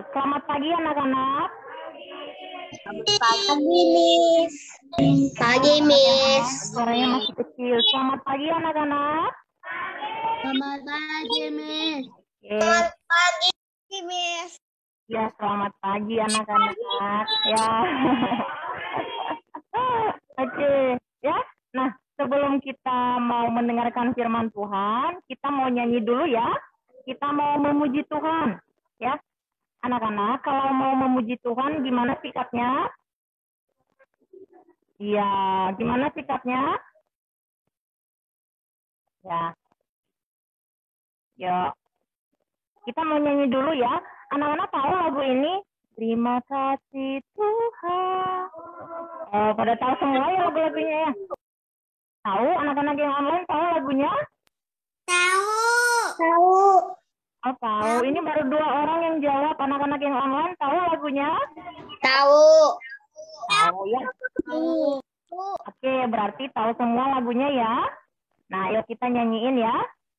Selamat pagi anak-anak. Pagi, Miss. Pagi, Miss. Suaranya masih kecil. Selamat pagi anak-anak. Selamat pagi, Miss. Oke. Pagi, Miss. Ya, selamat pagi anak-anak. Ya. Oke, ya. Nah, sebelum kita mau mendengarkan firman Tuhan, kita mau nyanyi dulu ya. Kita mau memuji Tuhan, ya. Anak-anak, kalau mau memuji Tuhan, gimana sikapnya? Iya, gimana sikapnya? Ya. Yuk. Kita mau nyanyi dulu ya. Anak-anak tahu lagu ini? Terima kasih Tuhan. Pada tahu semua ya lagu-lagunya ya? Tahu? Anak-anak yang online tahu lagunya? Tahu. Tahu. Oh, tahu. Ini baru 2 orang yang jawab. Anak-anak yang online tahu lagunya? Tahu. Tahu ya. Tahu. Oke, berarti tahu semua lagunya ya. Nah, yuk kita nyanyiin ya.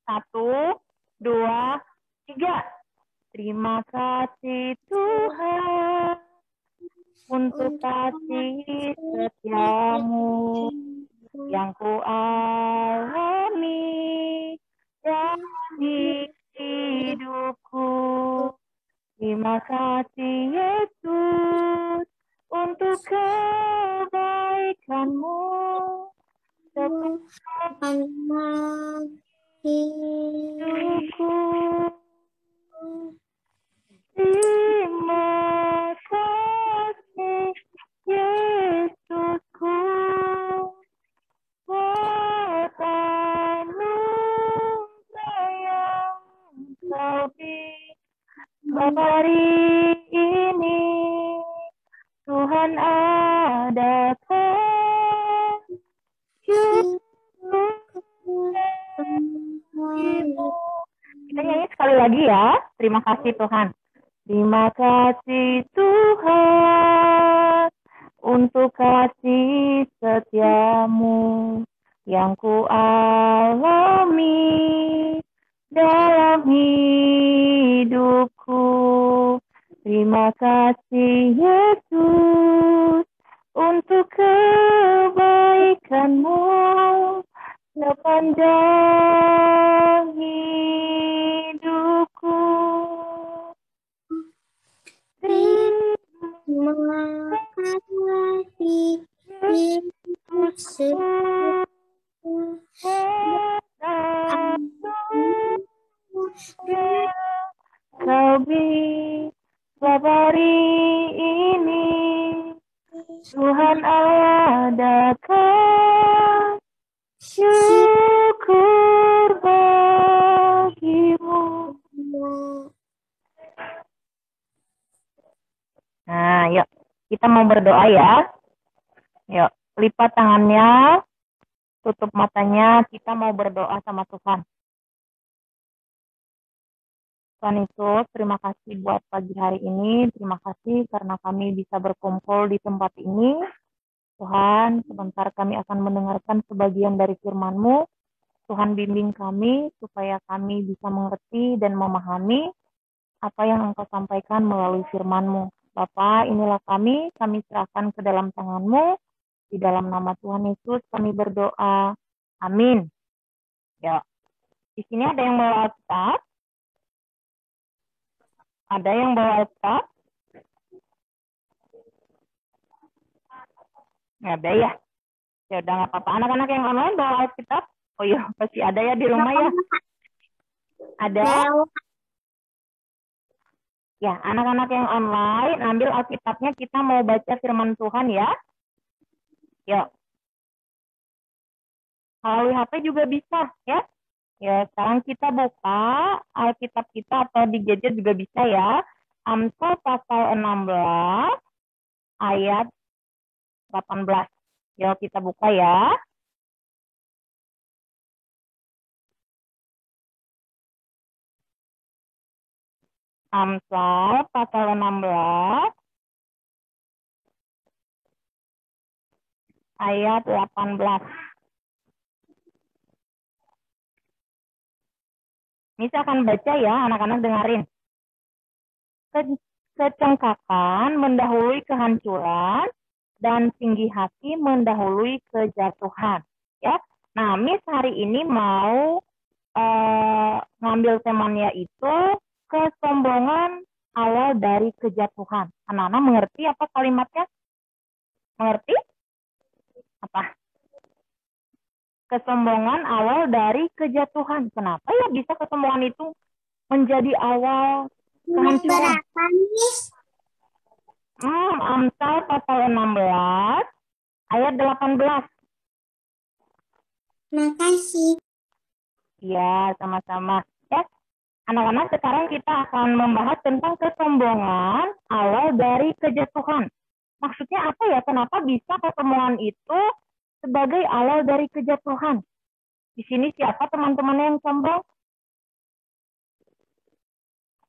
1, 2, 3. Terima kasih Tuhan untuk kasih setiamu yang ku alami dari hidupku. Terima kasih Yesus untuk kebaikanmu sepanjang hidupku. Terima kasih Yesusku buat anugerah yang Kau beri hari ini. Tuhan adakan kita nyanyi sekali lagi ya. Terima kasih Tuhan. Terima kasih Tuhan untuk kasih setiamu yang ku alami dalam hidupku. Terima kasih Yesus untuk kebaikanmu sepanjang hidupku. Terima kasih Yesus. Kau beri hari ini. Tuhan adakan syukur bagimu. Nah, yuk kita mau berdoa ya. Yuk, lipat tangannya, tutup matanya, kita mau berdoa sama Tuhan. Tuhan Yesus, terima kasih buat pagi hari ini. Terima kasih karena kami bisa berkumpul di tempat ini. Tuhan, sebentar kami akan mendengarkan sebagian dari firman-Mu. Tuhan bimbing kami supaya kami bisa mengerti dan memahami apa yang Engkau sampaikan melalui firman-Mu. Bapa, inilah kami serahkan ke dalam tangan-Mu. Di dalam nama Tuhan Yesus kami berdoa. Amin. Ya. Di sini ada yang bawa Alkitab? Ada yang bawa Alkitab? Nggak ada ya? Ya udah nggak apa-apa. Anak-anak yang online bawa Alkitab? Oh iya, pasti ada ya di rumah ya? Ada? Ya, anak-anak yang online, ambil Alkitabnya, kita mau baca firman Tuhan ya. Yuk. Melalui HP juga bisa ya. Ya, sekarang kita buka Alkitab kita atau di gadget juga bisa ya. Amsal pasal 16 ayat 18. Yuk kita buka ya. Amsal pasal 16 ayat 18. Ini saya akan baca ya, anak-anak dengerin. kecengkakan mendahului kehancuran, dan tinggi hati mendahului kejatuhan. Ya, nah Miss hari ini mau ngambil temanya itu kesombongan awal dari kejatuhan. Anak-anak mengerti apa kalimatnya? Mengerti? Apa? Kesombongan awal dari kejatuhan. Kenapa ya bisa kesombongan itu menjadi awal kehancuran? Berapa, Miss? Amsal pasal 16 ayat 18. Makasih. Ya, sama-sama. Ya, anak-anak, sekarang kita akan membahas tentang kesombongan awal dari kejatuhan. Maksudnya apa ya? Kenapa bisa kesombongan itu sebagai awal dari kejatuhan? Di sini siapa teman-teman yang sombong?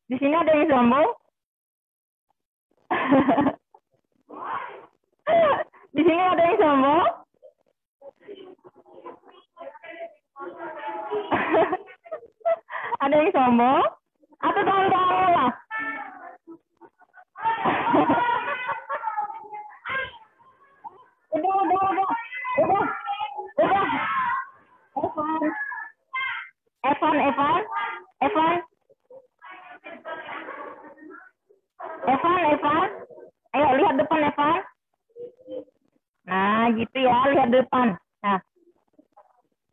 Di sini ada yang sombong? Di sini ada yang sombong? Ada yang sombong? Atau tangan-tangan lah? Udah. Evan. Ayo lihat depan Evan. Nah, gitu ya, lihat depan. Nah,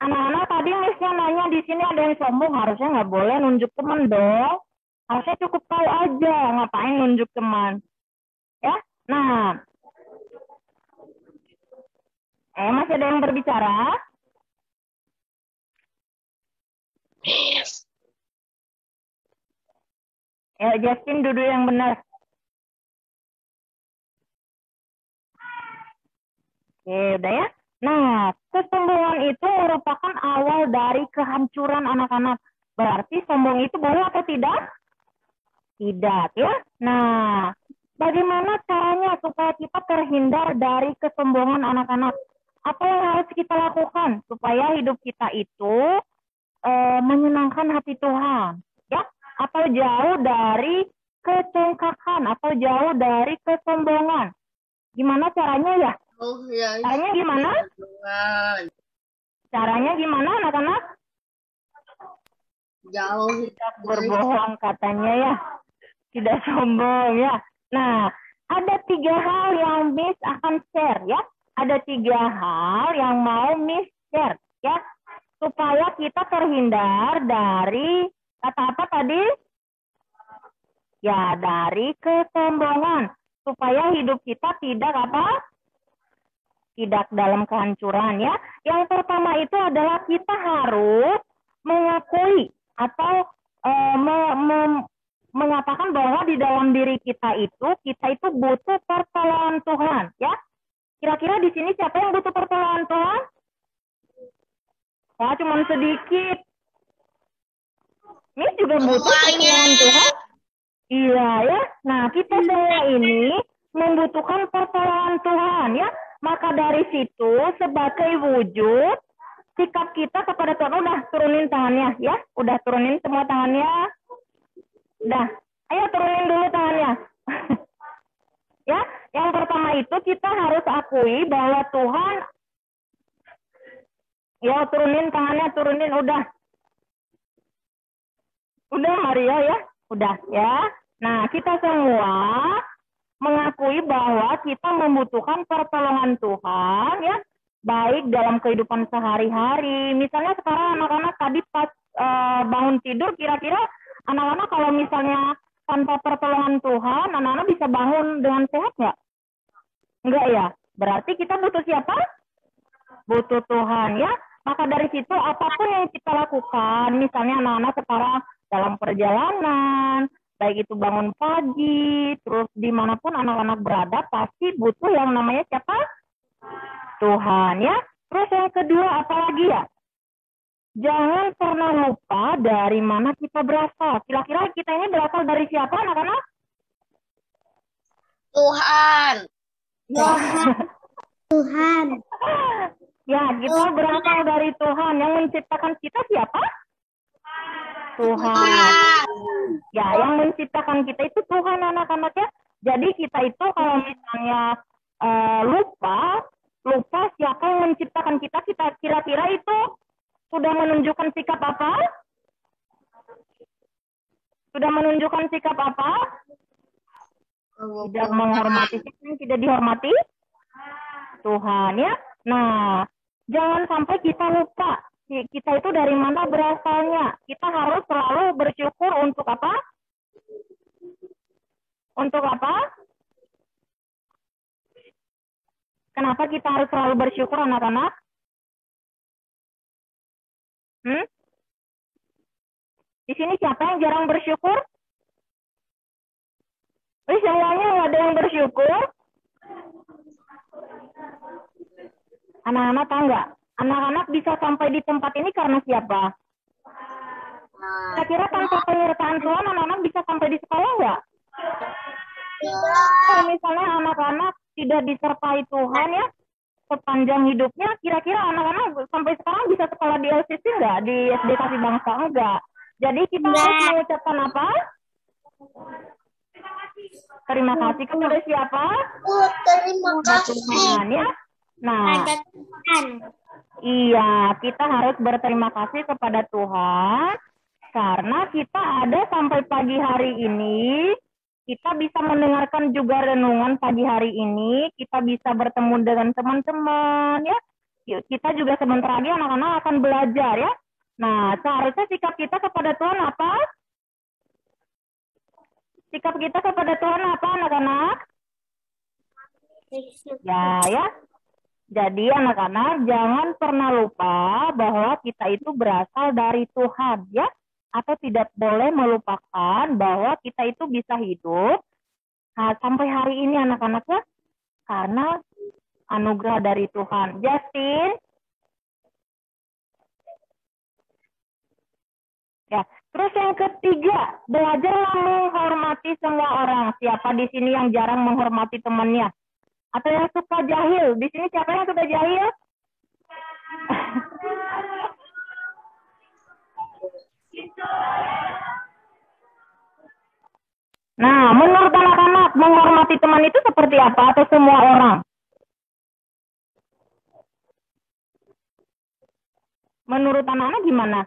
anak-anak tadi Miss-nya nanya di sini ada yang sombong, harusnya nggak boleh nunjuk teman dong. Harusnya cukup tahu aja, ngapain nunjuk teman. Ya, nah. Masih ada yang berbicara? Ya, Justin duduk yang benar. Oke, udah ya. Nah, kesombongan itu merupakan awal dari kehancuran anak-anak. Berarti sombong itu boleh atau tidak? Tidak, ya. Nah, bagaimana caranya supaya kita terhindar dari kesombongan anak-anak? Apa yang harus kita lakukan supaya hidup kita itu menyenangkan hati Tuhan? Ya, atau jauh dari kecengkakan, atau jauh dari kesombongan. Gimana caranya ya? Caranya gimana? Caranya gimana anak-anak? Jauh. Tidak berbohong katanya ya. Tidak sombong ya. Nah, ada 3 hal yang Miss akan share ya. Ada 3 hal yang mau Miss share ya. Supaya kita terhindar dari kata apa tadi? Ya, dari kesombongan. Supaya hidup kita tidak apa? Tidak dalam kehancuran ya. Yang pertama itu adalah kita harus mengakui atau mengatakan bahwa di dalam diri kita itu butuh pertolongan Tuhan ya. Kira-kira di sini siapa yang butuh pertolongan Tuhan? Ya, cuma sedikit. Ini juga butuh pertolongan Tuhan. Iya ya. Nah, kita semua ini membutuhkan pertolongan Tuhan ya. Maka dari situ sebagai wujud sikap kita kepada Tuhan, udah turunin tangannya ya. Udah turunin semua tangannya. Udah. Ayo turunin dulu tangannya. Ya, yang pertama itu kita harus akui bahwa Tuhan, ya turunin tangannya, turunin, udah. Udah Maria ya, udah ya. Nah, kita semua mengakui bahwa kita membutuhkan pertolongan Tuhan ya, baik dalam kehidupan sehari-hari. Misalnya sekarang anak-anak tadi pas bangun tidur, kira-kira anak-anak kalau misalnya tanpa pertolongan Tuhan, anak-anak bisa bangun dengan sehat nggak? Enggak ya. Berarti kita butuh siapa? Butuh Tuhan ya. Maka dari situ apapun yang kita lakukan, misalnya anak-anak sekarang dalam perjalanan, baik itu bangun pagi, terus dimanapun anak-anak berada, pasti butuh yang namanya siapa? Tuhan ya. Terus yang kedua apalagi ya? Jangan pernah lupa dari mana kita berasal. Kira-kira kita ini berasal dari siapa anak-anak? Tuhan. Ya. Tuhan. Ya, kita berasal dari Tuhan. Yang menciptakan kita siapa? Tuhan. Ya, yang menciptakan kita itu Tuhan, anak-anak ya. Jadi kita itu kalau misalnya lupa siapa yang menciptakan kita kira-kira itu sudah menunjukkan sikap apa? Sudah menunjukkan sikap apa? Tidak menghormati siapa yang tidak dihormati? Tuhan ya. Nah, jangan sampai kita lupa kita itu dari mana berasalnya. Kita harus selalu bersyukur untuk apa? Untuk apa? Kenapa kita harus selalu bersyukur, anak-anak? Di sini siapa yang jarang bersyukur? Semuanya nggak ada yang bersyukur? Anak-anak tahu nggak? Anak-anak bisa sampai di tempat ini karena siapa? Kira-kira tanpa penyertaan Tuhan, anak-anak bisa sampai di sekolah nggak? Kalau misalnya anak-anak tidak disertai Tuhan ya, sepanjang hidupnya, kira-kira anak-anak sampai sekarang bisa sekolah di LCC nggak? Di SD Kasih Bangsa enggak? Jadi kita harus mengucapkan apa? Terima kasih kepada siapa? Terima kasih. Tuhan ya. Nah, iya, kita harus berterima kasih kepada Tuhan karena kita ada sampai pagi hari ini. Kita bisa mendengarkan juga renungan pagi hari ini. Kita bisa bertemu dengan teman-teman ya. Kita juga sebentar lagi anak-anak akan belajar ya. Nah, seharusnya sikap kita kepada Tuhan apa? Sikap kita kepada Tuhan apa, anak-anak? Ya. Jadi anak-anak jangan pernah lupa bahwa kita itu berasal dari Tuhan ya. Atau tidak boleh melupakan bahwa kita itu bisa hidup sampai hari ini anak-anak ya. Karena anugerah dari Tuhan. Justin? Ya, terus yang ketiga, belajarlah menghormati semua orang. Siapa di sini yang jarang menghormati temannya? Atau yang suka jahil? Di sini siapa yang suka jahil? Nah, menurut anak-anak, menghormati teman itu seperti apa atau semua orang? Menurut anak-anak gimana?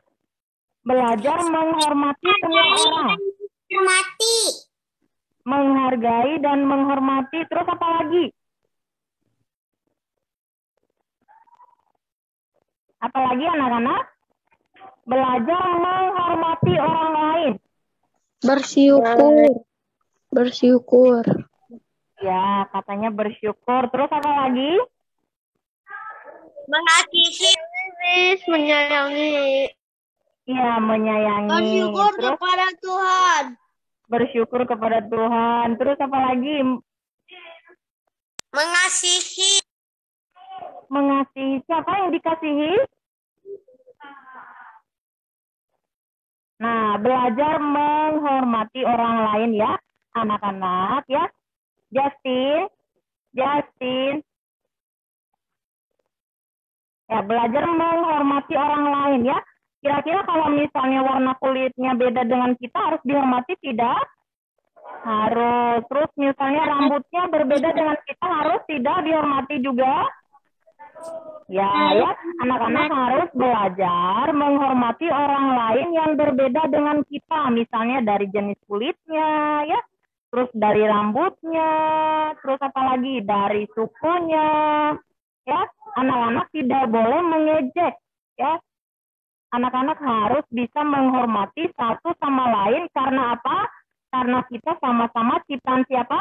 Belajar menghormati semua orang. Menghargai dan menghormati. Terus apa lagi? Apalagi anak-anak? Belajar menghormati orang lain. Bersyukur. Ya, katanya bersyukur. Terus apa lagi? Mengasihi, menyayangi. Ya, menyayangi. Bersyukur kepada Tuhan. Bersyukur kepada Tuhan. Terus apa lagi? Mengasihi. Mengasihi. Siapa yang dikasihi? Nah, belajar menghormati orang lain ya, anak-anak ya. Justin. Ya, belajar menghormati orang lain ya. Kira-kira kalau misalnya warna kulitnya beda dengan kita harus dihormati tidak? Harus. Terus misalnya rambutnya berbeda dengan kita harus tidak dihormati juga? Ya, anak-anak harus belajar menghormati orang lain yang berbeda dengan kita. Misalnya dari jenis kulitnya, ya. Terus dari rambutnya, terus apalagi dari sukunya, ya. Anak-anak tidak boleh mengejek, ya. Anak-anak harus bisa menghormati satu sama lain karena apa? Karena kita sama-sama ciptaan siapa?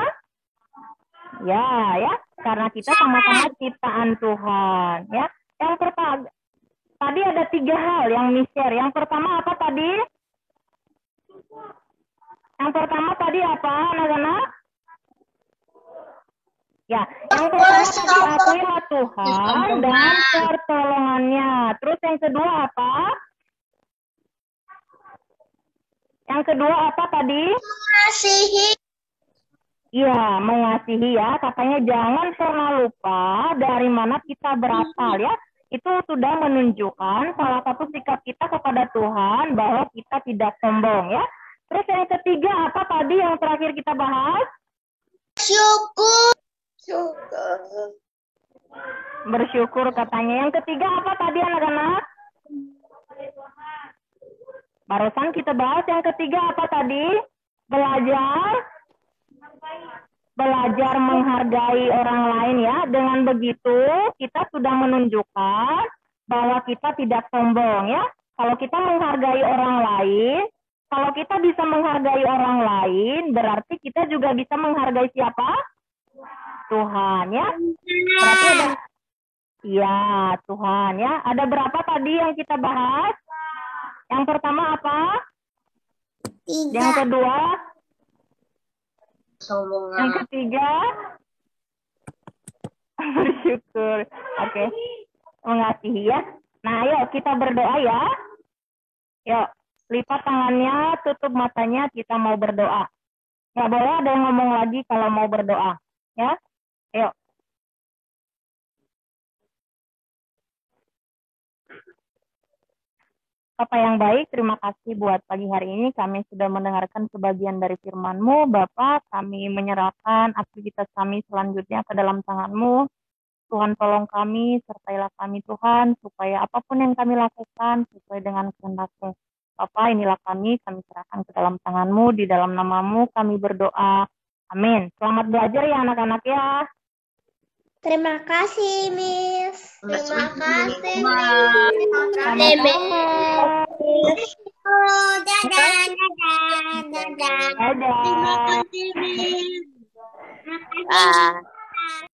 Ya, karena kita sama-sama ciptaan Tuhan, ya. Yang pertama, tadi ada 3 hal yang share. Yang pertama apa tadi? Yang pertama tadi apa, anak-anak? Ya, yang pertama tadi akuilah Tuhan dan pertolongannya. Terus yang kedua apa? Yang kedua apa tadi? Mengasihi. Iya, mengasihi ya. Katanya jangan pernah lupa dari mana kita berasal ya. itu sudah menunjukkan salah satu sikap kita kepada Tuhan bahwa kita tidak sombong ya. Terus yang ketiga apa tadi yang terakhir kita bahas? Syukur. Bersyukur katanya. Yang ketiga apa tadi anak-anak? Barusan kita bahas yang ketiga apa tadi? Belajar menghargai orang lain ya. Dengan begitu kita sudah menunjukkan bahwa kita tidak sombong ya. Kalau kita menghargai orang lain, kalau kita bisa menghargai orang lain, berarti kita juga bisa menghargai siapa? Tuhan ya. Berarti ada Tuhan ya. Ada berapa tadi yang kita bahas? Yang pertama apa? 3. Yang kedua? Sombong. Yang ketiga? Bersyukur. Oke. Mengasihi ya. Nah, ayo kita berdoa ya. Yuk, lipat tangannya, tutup matanya, kita mau berdoa. Nggak boleh ada yang ngomong lagi kalau mau berdoa. Ya. Yuk. Bapak yang baik, terima kasih buat pagi hari ini. Kami sudah mendengarkan sebagian dari firman-Mu. Bapak, kami menyerahkan aktivitas kami selanjutnya ke dalam tangan-Mu. Tuhan tolong kami, sertailah kami Tuhan, supaya apapun yang kami lakukan sesuai dengan kehendak-Mu. Bapak, inilah kami serahkan ke dalam tangan-Mu, di dalam nama-Mu kami berdoa. Amin. Selamat belajar ya anak-anak ya. Terima kasih, Miss. Terima kasih, Sama-sama. Oh, dadah. Dadah. Terima kasih, Miss. Ah.